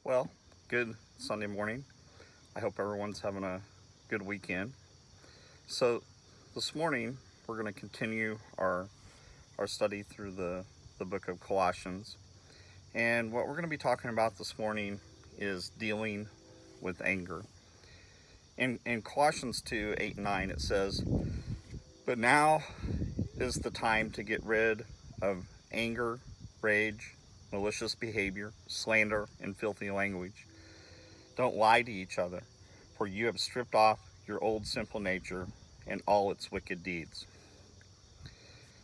Well, good Sunday morning. I hope everyone's having a good weekend. So, this morning we're going to continue our study through the book of Colossians. And what we're going to be talking about this morning is dealing with anger. In Colossians 2 8 and 9, it says, "But now is the time to get rid of anger, rage, malicious behavior, slander, and filthy language. Don't lie to each other, for you have stripped off your old sinful nature and all its wicked deeds."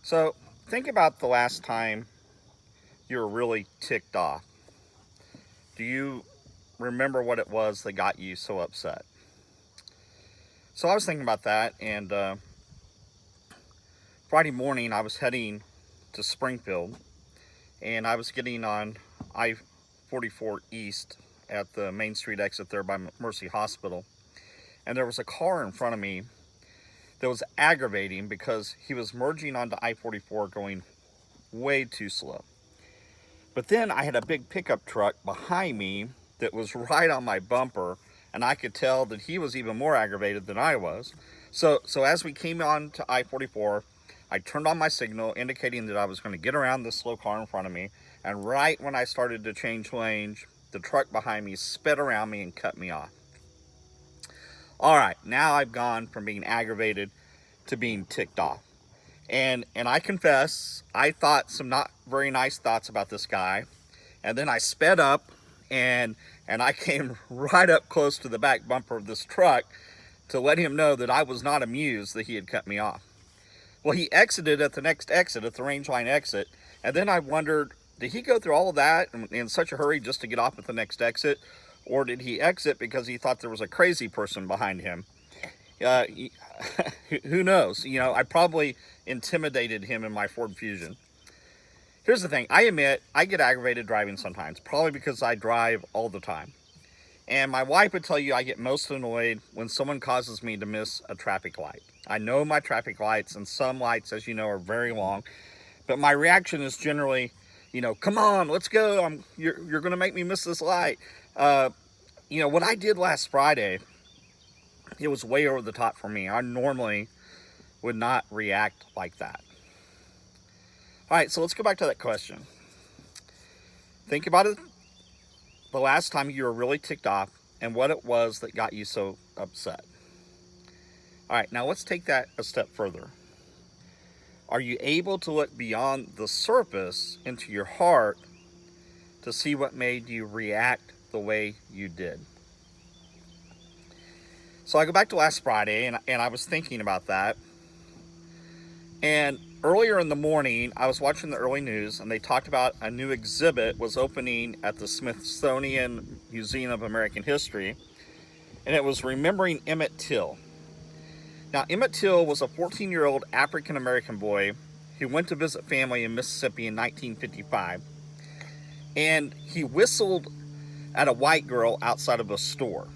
So think about the last time you were really ticked off. Do you remember what it was that got you so upset? So I was thinking about that, and Friday morning I was heading to Springfield, and I was getting on I-44 East at the Main Street exit there by Mercy Hospital, and there was a car in front of me that was aggravating because he was merging onto I-44 going way too slow. But then I had a big pickup truck behind me that was right on my bumper, and I could tell that he was even more aggravated than I was. So as we came on to I-44, I turned on my signal indicating that I was going to get around this slow car in front of me, and right when I started to change lanes, the truck behind me sped around me and cut me off. All right, now I've gone from being aggravated to being ticked off. And I confess, I thought some not very nice thoughts about this guy. And then I sped up and I came right up close to the back bumper of this truck to let him know that I was not amused that he had cut me off. Well, he exited at the next exit, at the range line exit. And then I wondered, did he go through all of that in such a hurry just to get off at the next exit? Or did he exit because he thought there was a crazy person behind him? Uh, who knows? You know, I probably intimidated him in my Ford Fusion. Here's the thing. I admit I get aggravated driving sometimes, probably because I drive all the time. And my wife would tell you I get most annoyed when someone causes me to miss a traffic light. I know my traffic lights, and some lights, as you know, are very long. But my reaction is generally, come on, let's go. You're going to make me miss this light. What I did last Friday, it was way over the top for me. I normally would not react like that. All right, so let's go back to that question. Think about it, the last time you were really ticked off and what it was that got you so upset. All right, now let's take that a step further. Are you able to look beyond the surface into your heart to see what made you react the way you did? So I go back to last Friday, and I was thinking about that. And earlier in the morning, I was watching the early news, and they talked about a new exhibit was opening at the Smithsonian Museum of American History, and it was remembering Emmett Till. Now, Emmett Till was a 14-year-old African-American boy who went to visit family in Mississippi in 1955, and he whistled at a white girl outside of a store.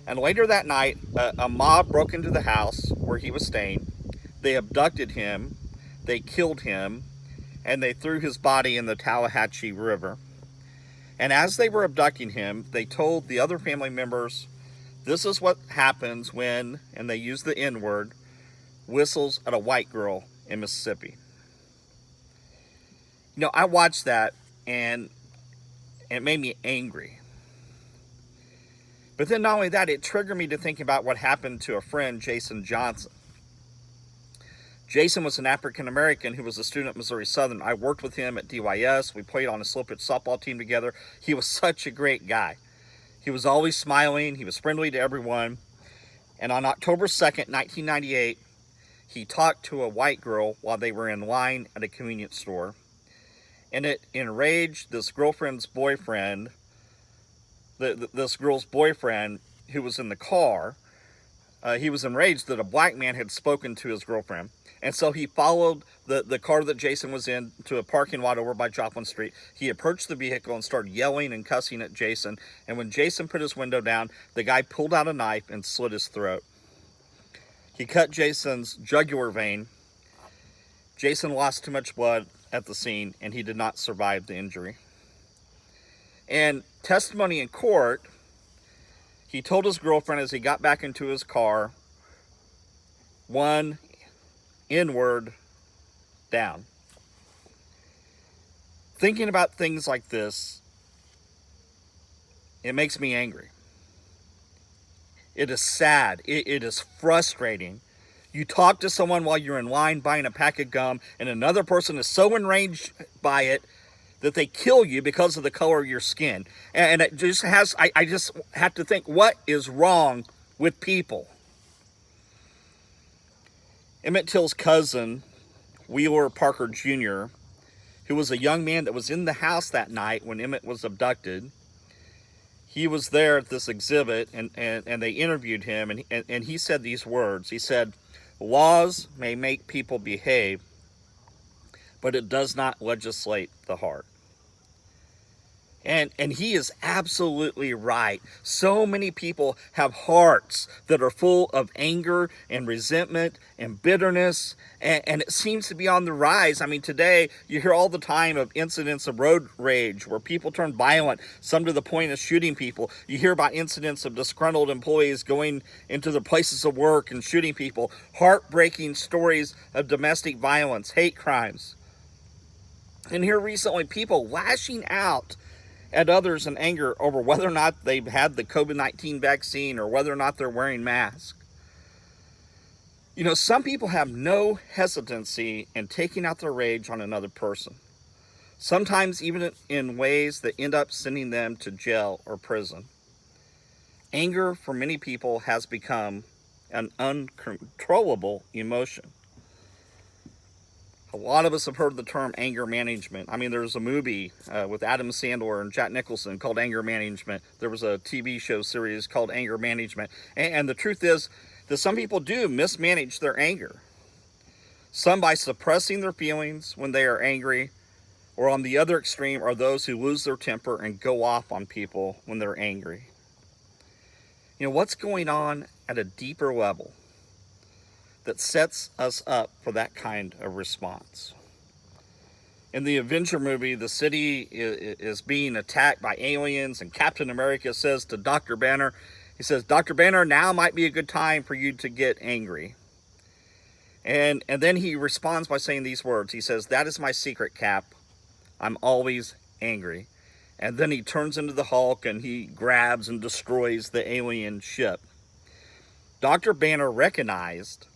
And later that night, a mob broke into the house where he was staying. They abducted him, they killed him, and they threw his body in the Tallahatchie River. And as they were abducting him, they told the other family members, this is what happens when, and they used the N-word, whistles at a white girl in Mississippi. I watched that, and it made me angry. But then not only that, it triggered me to think about what happened to a friend, Jason Johnson. Jason was an African-American who was a student at Missouri Southern. I worked with him at DYS. We played on a slow pitch softball team together. He was such a great guy. He was always smiling. He was friendly to everyone. And on October 2nd, 1998, he talked to a white girl while they were in line at a convenience store. And it enraged this girl's boyfriend who was in the car. He was enraged that a black man had spoken to his girlfriend. And so he followed the car that Jason was in to a parking lot over by Joplin Street. He approached the vehicle and started yelling and cussing at Jason. And when Jason put his window down, the guy pulled out a knife and slit his throat. He cut Jason's jugular vein. Jason lost too much blood at the scene, and he did not survive the injury. And testimony in court, he told his girlfriend as he got back into his car, one N-word down. Thinking about things like this, it makes me angry. It is sad. It is frustrating. You talk to someone while you're in line buying a pack of gum, and another person is so enraged by it that they kill you because of the color of your skin. And it just has, I just have to think, what is wrong with people? Emmett Till's cousin, Wheeler Parker Jr., who was a young man that was in the house that night when Emmett was abducted, he was there at this exhibit, and they interviewed him, and he said these words. He said, "Laws may make people behave, but it does not legislate the heart." And he is absolutely right. So many people have hearts that are full of anger and resentment and bitterness, and it seems to be on the rise. I mean, today you hear all the time of incidents of road rage where people turn violent, some to the point of shooting people. You hear about incidents of disgruntled employees going into their places of work and shooting people. Heartbreaking stories of domestic violence, hate crimes. And here recently, people lashing out at others in anger over whether or not they've had the COVID-19 vaccine or whether or not they're wearing masks. You know, some people have no hesitancy in taking out their rage on another person, sometimes even in ways that end up sending them to jail or prison. Anger for many people has become an uncontrollable emotion. A lot of us have heard the term anger management. I mean, there's a movie with Adam Sandler and Jack Nicholson called Anger Management. There was a TV show series called Anger Management. And the truth is that some people do mismanage their anger. Some by suppressing their feelings when they are angry, or on the other extreme are those who lose their temper and go off on people when they're angry. You know, what's going on at a deeper level that sets us up for that kind of response? In the Avenger movie, the city is being attacked by aliens, and Captain America says to Dr. Banner, he says, "Dr. Banner, now might be a good time for you to get angry." And then he responds by saying these words. He says, "That is my secret, Cap. I'm always angry." And then he turns into the Hulk and he grabs and destroys the alien ship. Dr. Banner recognized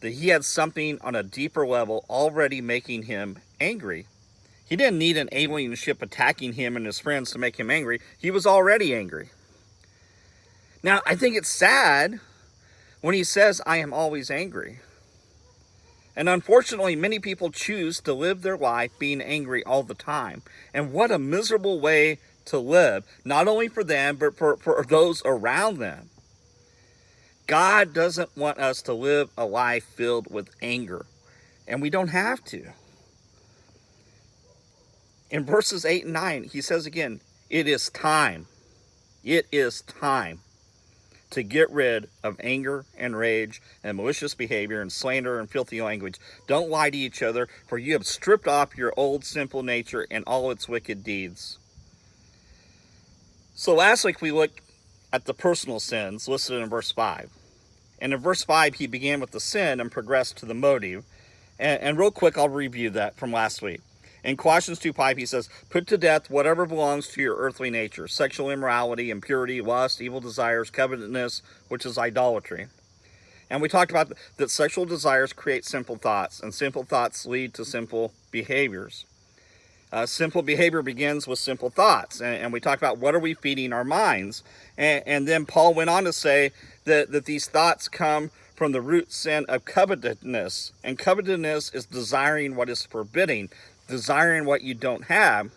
that he had something on a deeper level already making him angry. He didn't need an alien ship attacking him and his friends to make him angry. He was already angry. Now, I think it's sad when he says, "I am always angry." And unfortunately, many people choose to live their life being angry all the time. And what a miserable way to live, not only for them, but for those around them. God doesn't want us to live a life filled with anger, and we don't have to. In verses 8 and 9, he says again, it is time to get rid of anger and rage and malicious behavior and slander and filthy language. Don't lie to each other, for you have stripped off your old sinful nature and all its wicked deeds. So last week we looked at the personal sins listed in verse 5. And in verse 5, he began with the sin and progressed to the motive. And real quick, I'll review that from last week. In Colossians 2:5, he says, "Put to death whatever belongs to your earthly nature, sexual immorality, impurity, lust, evil desires, covetousness, which is idolatry." And we talked about that sexual desires create sinful thoughts, and sinful thoughts lead to sinful behaviors. Simple behavior begins with simple thoughts. And we talked about what are we feeding our minds. And then Paul went on to say that these thoughts come from the root sin of covetousness. And covetousness is desiring what is forbidding, desiring what you don't have.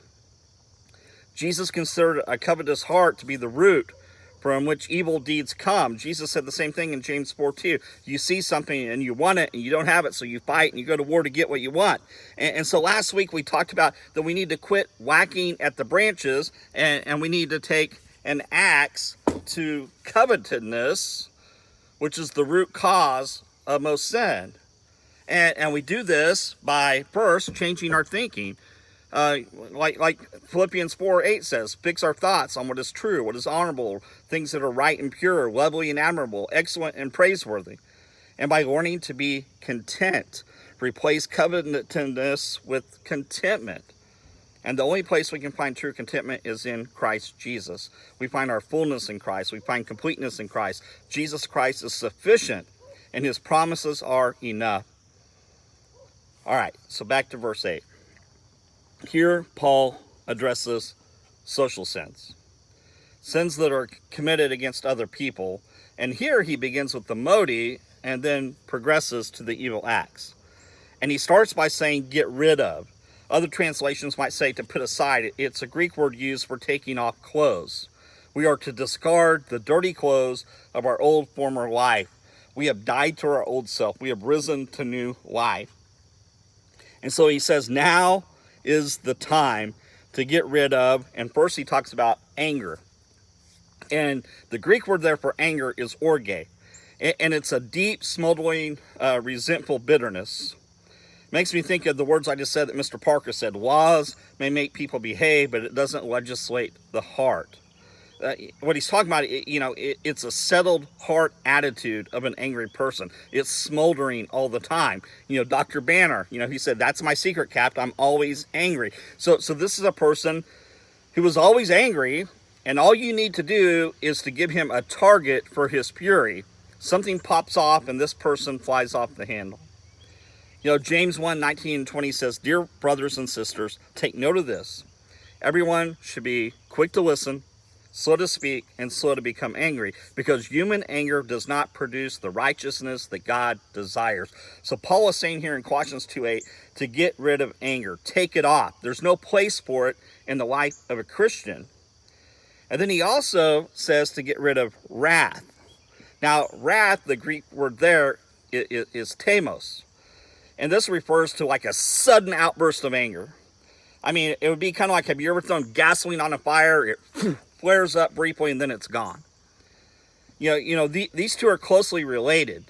Jesus considered a covetous heart to be the root from which evil deeds come. Jesus said the same thing in James 4:2. You see something and you want it and you don't have it, so you fight and you go to war to get what you want. And so last week we talked about that we need to quit whacking at the branches, and we need to take an axe to covetousness, which is the root cause of most sin. And we do this by first changing our thinking. Uh, like Philippians 4:8 says, fix our thoughts on what is true, what is honorable, things that are right and pure, lovely and admirable, excellent and praiseworthy. And by learning to be content, replace covetousness with contentment. And the only place we can find true contentment is in Christ Jesus. We find our fullness in Christ. We find completeness in Christ. Jesus Christ is sufficient, and his promises are enough. All right, so back to verse 8. Here, Paul addresses social sins, sins that are committed against other people. And here he begins with the modi and then progresses to the evil acts. And he starts by saying, get rid of. Other translations might say to put aside. It's a Greek word used for taking off clothes. We are to discard the dirty clothes of our old former life. We have died to our old self. We have risen to new life. And so he says, now is the time to get rid of. And first he talks about anger. And the Greek word there for anger is orge. And it's a deep, smoldering, resentful bitterness. Makes me think of the words I just said that Mr. Parker said. Laws may make people behave, but it doesn't legislate the heart. What he's talking about, it's a settled heart attitude of an angry person. It's smoldering all the time. Dr. Banner, he said, that's my secret, Cap. I'm always angry. So this is a person who was always angry, and all you need to do is to give him a target for his fury. Something pops off, and this person flies off the handle. James 1:19-20 says, dear brothers and sisters, take note of this. Everyone should be quick to listen, slow to speak, and slow to become angry, because human anger does not produce the righteousness that God desires. So Paul is saying here in Colossians 2:8 to get rid of anger. Take it off. There's no place for it in the life of a Christian. And then he also says to get rid of wrath. Now, wrath, the Greek word there is temos. And this refers to like a sudden outburst of anger. I mean, it would be kind of like, have you ever thrown gasoline on a fire? It flares up briefly and then it's gone. These two are closely related.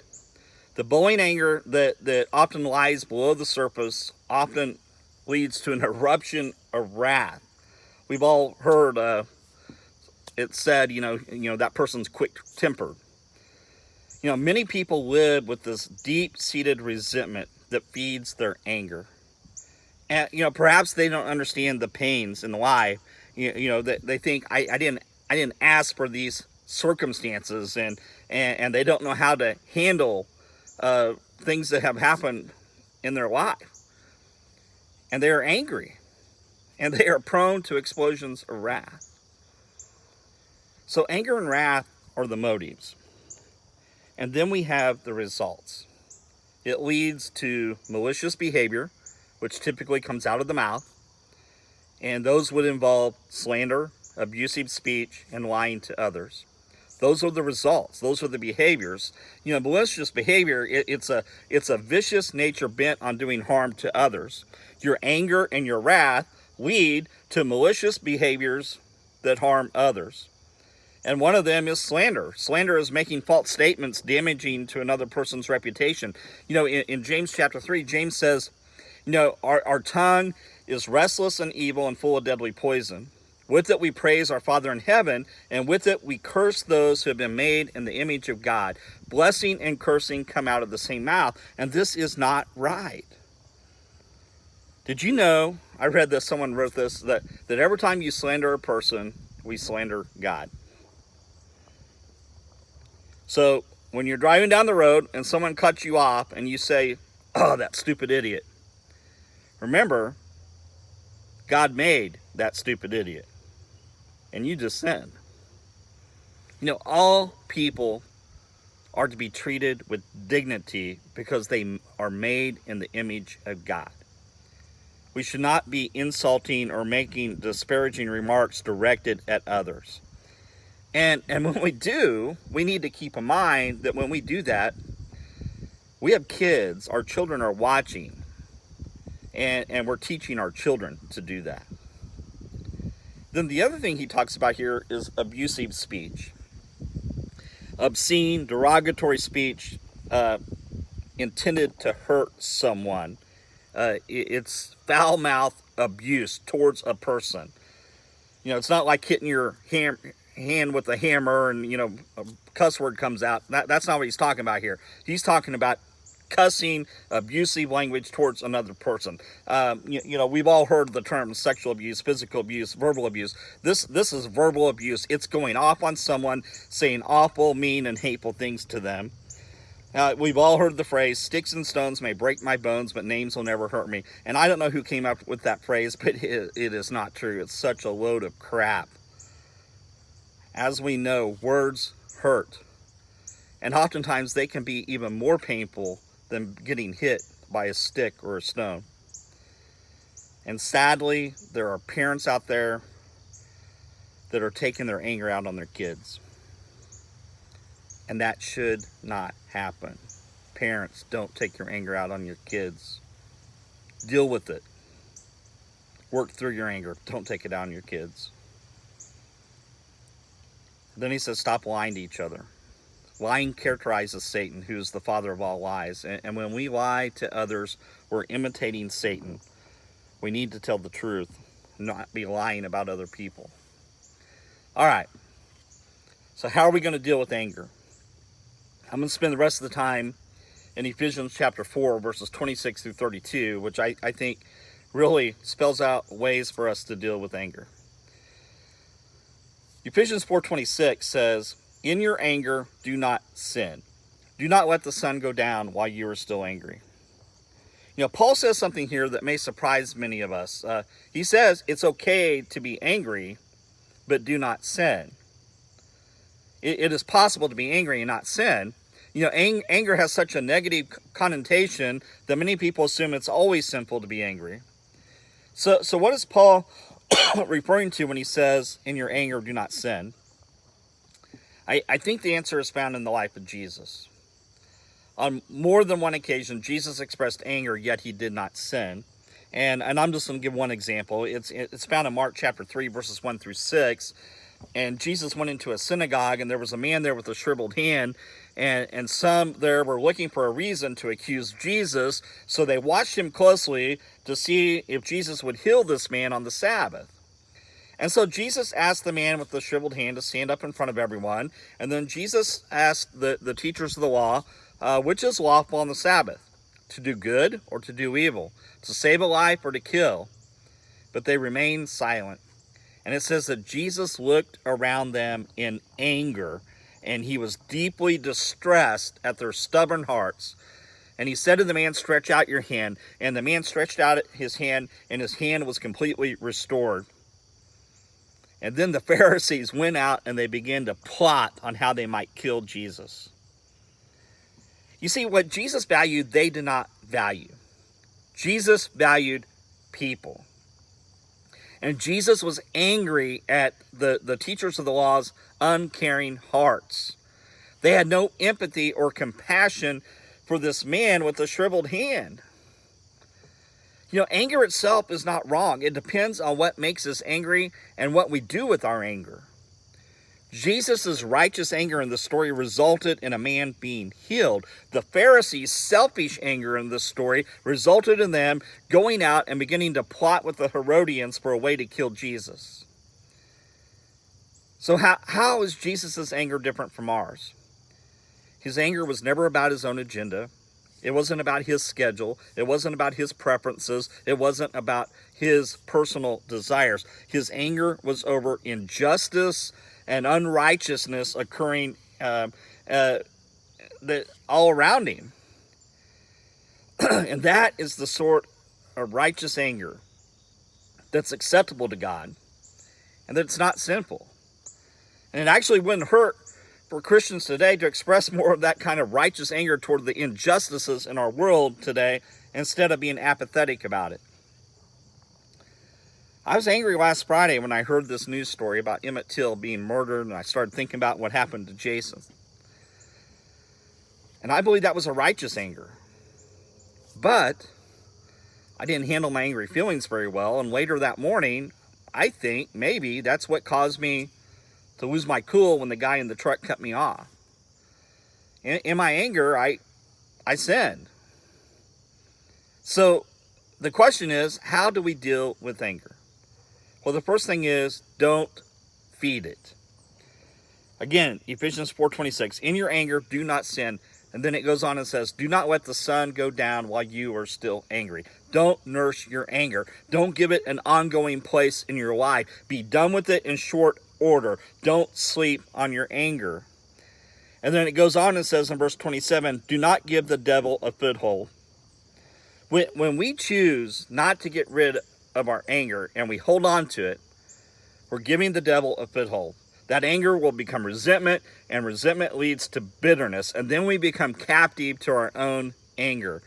The boiling anger that often lies below the surface often leads to an eruption of wrath. We've all heard it said, that person's quick-tempered. Many people live with this deep-seated resentment that feeds their anger. And, perhaps they don't understand the pains in life. They think, I didn't ask for these circumstances, and they don't know how to handle things that have happened in their life. And they are angry, and they are prone to explosions of wrath. So anger and wrath are the motives. And then we have the results. It leads to malicious behavior, which typically comes out of the mouth. And those would involve slander, abusive speech, and lying to others. Those are the results. Those are the behaviors. Malicious behavior, it's a vicious nature bent on doing harm to others. Your anger and your wrath lead to malicious behaviors that harm others. And one of them is slander. Slander is making false statements damaging to another person's reputation. In James chapter 3, James says, our tongue is restless and evil and full of deadly poison. With it we praise our Father in heaven, and with it we curse those who have been made in the image of God. Blessing and cursing come out of the same mouth, and this is not right. Did you know, I read this, someone wrote this, that every time you slander a person, we slander God. So when you're driving down the road and someone cuts you off and you say, oh, that stupid idiot. Remember, God made that stupid idiot. And you just sinned. All people are to be treated with dignity because they are made in the image of God. We should not be insulting or making disparaging remarks directed at others. And when we do, we need to keep in mind that when we do that, we have kids, our children are watching, and we're teaching our children to do that. Then the other thing he talks about here is abusive speech. Obscene, derogatory speech intended to hurt someone. It's foul-mouthed abuse towards a person. You know, it's not like hitting your hand with a hammer and, you know, a cuss word comes out. That's not what he's talking about here. He's talking about cussing, abusive language towards another person. You know, we've all heard the terms sexual abuse, physical abuse, verbal abuse. This is verbal abuse. It's going off on someone, saying awful, mean, and hateful things to them. We've all heard the phrase, sticks and stones may break my bones, but names will never hurt me. And I don't know who came up with that phrase, but it is not true. It's such a load of crap. As we know, words hurt. And oftentimes they can be even more painful than getting hit by a stick or a stone. And sadly, there are parents out there that are taking their anger out on their kids. And that should not happen. Parents, don't take your anger out on your kids. Deal with it. Work through your anger. Don't take it out on your kids. Then he says, stop lying to each other. Lying characterizes Satan, who is the father of all lies. And when we lie to others, we're imitating Satan. We need to tell the truth, not be lying about other people. All right. So how are we going to deal with anger? I'm going to spend the rest of the time in Ephesians chapter 4, verses 26 through 32, which I think really spells out ways for us to deal with anger. Ephesians 4:26 says, in your anger, do not sin. Do not let the sun go down while you are still angry. You know, Paul says something here that may surprise many of us. He says it's okay to be angry, but do not sin. It is possible to be angry and not sin. You know, anger has such a negative connotation that many people assume it's always sinful to be angry. So what is Paul referring to when he says, in your anger, do not sin? I think the answer is found in the life of Jesus. On more than one occasion, Jesus expressed anger, yet he did not sin. And I'm just going to give one example. It's found in Mark chapter 3, verses 1 through 6. And Jesus went into a synagogue, and there was a man there with a shriveled hand, and some there were looking for a reason to accuse Jesus, so they watched him closely to see if Jesus would heal this man on the Sabbath. And so Jesus asked the man with the shriveled hand to stand up in front of everyone, and then Jesus asked the teachers of the law, which is lawful on the Sabbath, to do good or to do evil, to save a life or to kill. But they remained silent. And it says that Jesus looked around them in anger, and he was deeply distressed at their stubborn hearts. And he said to the man, stretch out your hand. And the man stretched out his hand, and his hand was completely restored. And then the Pharisees went out, and they began to plot on how they might kill Jesus. You see, what Jesus valued, they did not value. Jesus valued people. And Jesus was angry at the teachers of the law's uncaring hearts. They had no empathy or compassion for this man with the shriveled hand. You know, anger itself is not wrong. It depends on what makes us angry and what we do with our anger. Jesus' righteous anger in the story resulted in a man being healed. The Pharisees' selfish anger in this story resulted in them going out and beginning to plot with the Herodians for a way to kill Jesus. So how is Jesus' anger different from ours? His anger was never about his own agenda. It wasn't about his schedule. It wasn't about his preferences. It wasn't about his personal desires. His anger was over injustice and unrighteousness occurring all around him. And that is the sort of righteous anger that's acceptable to God and that's not sinful. And it actually wouldn't hurt for Christians today to express more of that kind of righteous anger toward the injustices in our world today instead of being apathetic about it. I was angry last Friday when I heard this news story about Emmett Till being murdered, and I started thinking about what happened to Jason. And I believe that was a righteous anger. But I didn't handle my angry feelings very well, and later that morning, I think maybe that's what caused me to lose my cool when the guy in the truck cut me off. In my anger, I sinned. So the question is, how do we deal with anger? Well, the first thing is, don't feed it. Again, Ephesians 4:26, in your anger, do not sin. And then it goes on and says, do not let the sun go down while you are still angry. Don't nurse your anger. Don't give it an ongoing place in your life. Be done with it in short order. Don't sleep on your anger. And then it goes on and says in verse 27, do not give the devil a foothold. When we choose not to get rid of our anger and we hold on to it, we're giving the devil a foothold. That anger will become resentment, and resentment leads to bitterness, and then we become captive to our own anger.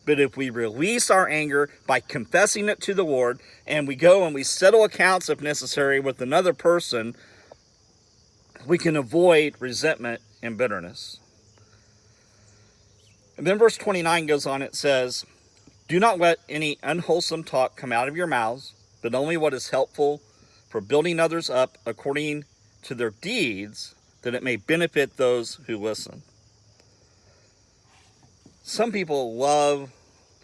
But if we release our anger by confessing it to the Lord, and we go and we settle accounts if necessary with another person, we can avoid resentment and bitterness. And then verse 29 goes on, it says, do not let any unwholesome talk come out of your mouths, but only what is helpful for building others up according to their deeds, that it may benefit those who listen. Some people love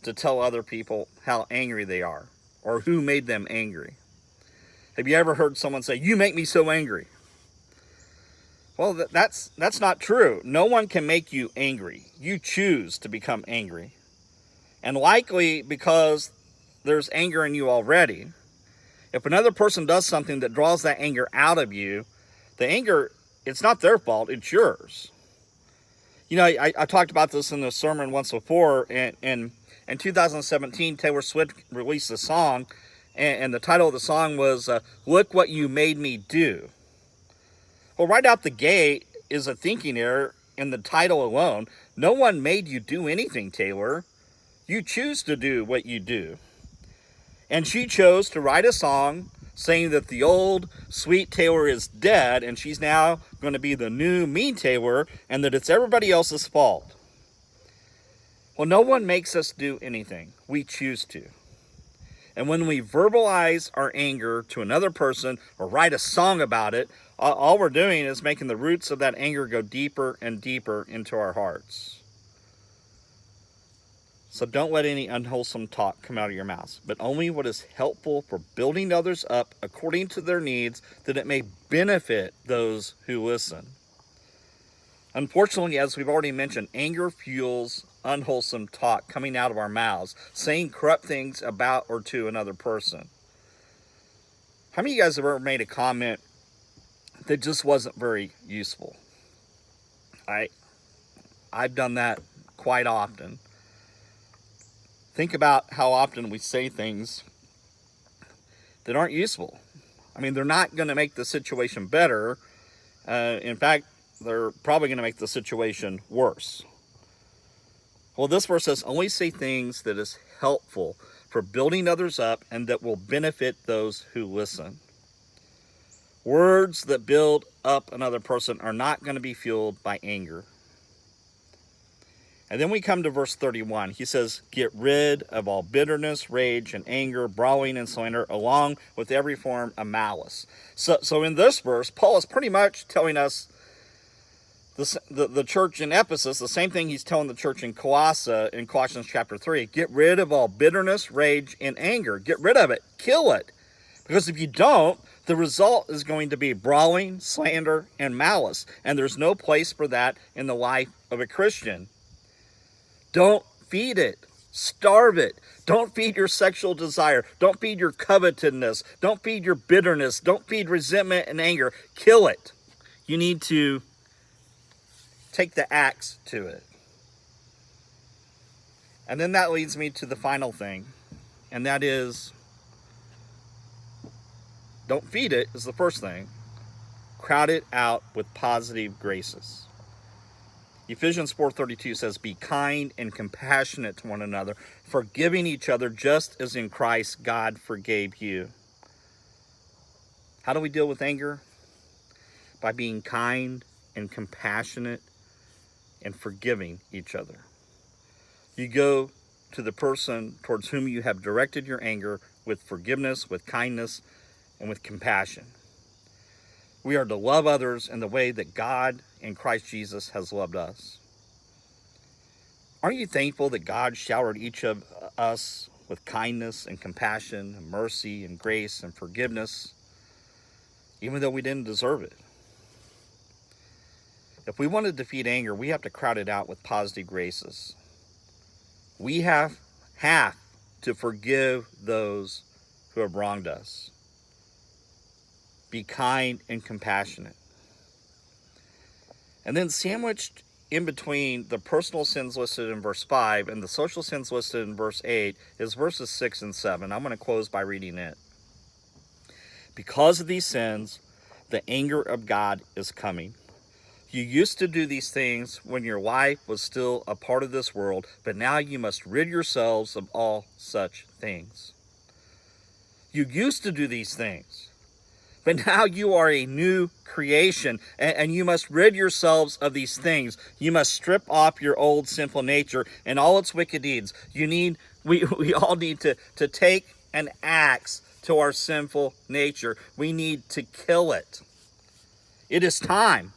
to tell other people how angry they are or who made them angry. Have you ever heard someone say, you make me so angry? Well, that's not true. No one can make you angry. You choose to become angry. And likely because there's anger in you already, if another person does something that draws that anger out of you, the anger, it's not their fault, it's yours. You know, I talked about this in the sermon once before. In 2017, Taylor Swift released a song, and the title of the song was, Look What You Made Me Do. Well, right out the gate is a thinking error in the title alone. No one made you do anything, Taylor. You choose to do what you do. And she chose to write a song saying that the old sweet Taylor is dead and she's now going to be the new mean Taylor, and that it's everybody else's fault. Well, no one makes us do anything. We choose to. And when we verbalize our anger to another person or write a song about it, all we're doing is making the roots of that anger go deeper and deeper into our hearts. So don't let any unwholesome talk come out of your mouths, but only what is helpful for building others up according to their needs, that it may benefit those who listen. Unfortunately, as we've already mentioned, anger fuels unwholesome talk coming out of our mouths, saying corrupt things about or to another person. How many of you guys have ever made a comment that just wasn't very useful? I've done that quite often. Think about how often we say things that aren't useful. I mean, they're not going to make the situation better. In fact, they're probably going to make the situation worse. Well, this verse says, only say things that is helpful for building others up and that will benefit those who listen. Words that build up another person are not going to be fueled by anger. And then we come to verse 31. He says, get rid of all bitterness, rage, and anger, brawling, and slander, along with every form of malice. So in this verse, Paul is pretty much telling us, the church in Ephesus, the same thing he's telling the church in Colossae in Colossians chapter 3. Get rid of all bitterness, rage, and anger. Get rid of it. Kill it. Because if you don't, the result is going to be brawling, slander, and malice. And there's no place for that in the life of a Christian. Don't feed it. Starve it. Don't feed your sexual desire. Don't feed your covetousness. Don't feed your bitterness. Don't feed resentment and anger. Kill it. You need to take the axe to it. And then that leads me to the final thing, and that is, don't feed it is the first thing. Crowd it out with positive graces. Ephesians 4:32 says, be kind and compassionate to one another, forgiving each other just as in Christ God forgave you. How do we deal with anger? By being kind and compassionate and forgiving each other. You go to the person towards whom you have directed your anger with forgiveness, with kindness, and with compassion. We are to love others in the way that God in Christ Jesus has loved us. Aren't you thankful that God showered each of us with kindness and compassion and mercy and grace and forgiveness, even though we didn't deserve it. If we want to defeat anger, we have to crowd it out with positive graces. We have to forgive those who have wronged us. Be kind and compassionate. And then sandwiched in between the personal sins listed in verse 5 and the social sins listed in verse 8 is verses 6 and 7. I'm going to close by reading it. Because of these sins, the anger of God is coming. You used to do these things when your life was still a part of this world, but now you must rid yourselves of all such things. You used to do these things, but now you are a new creation, and you must rid yourselves of these things. You must strip off your old sinful nature and all its wicked deeds. We all need to take an axe to our sinful nature. We need to kill it. It is time.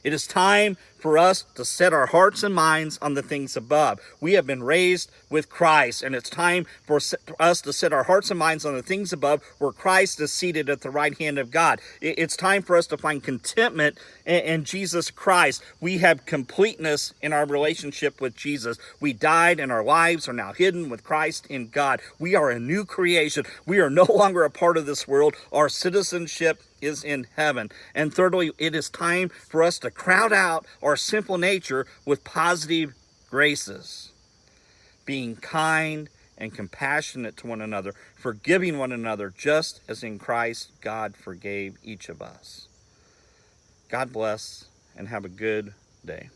It is time for us to set our hearts and minds on the things above. We have been raised with Christ, and it's time for us to set our hearts and minds on the things above where Christ is seated at the right hand of God. It's time for us to find contentment in Jesus Christ. We have completeness in our relationship with Jesus. We died, and our lives are now hidden with Christ in God. We are a new creation. We are no longer a part of this world. Our citizenship is in heaven. And thirdly, it is time for us to crowd out our simple nature with positive graces, being kind and compassionate to one another, forgiving one another, just as in Christ God forgave each of us. God bless, and have a good day.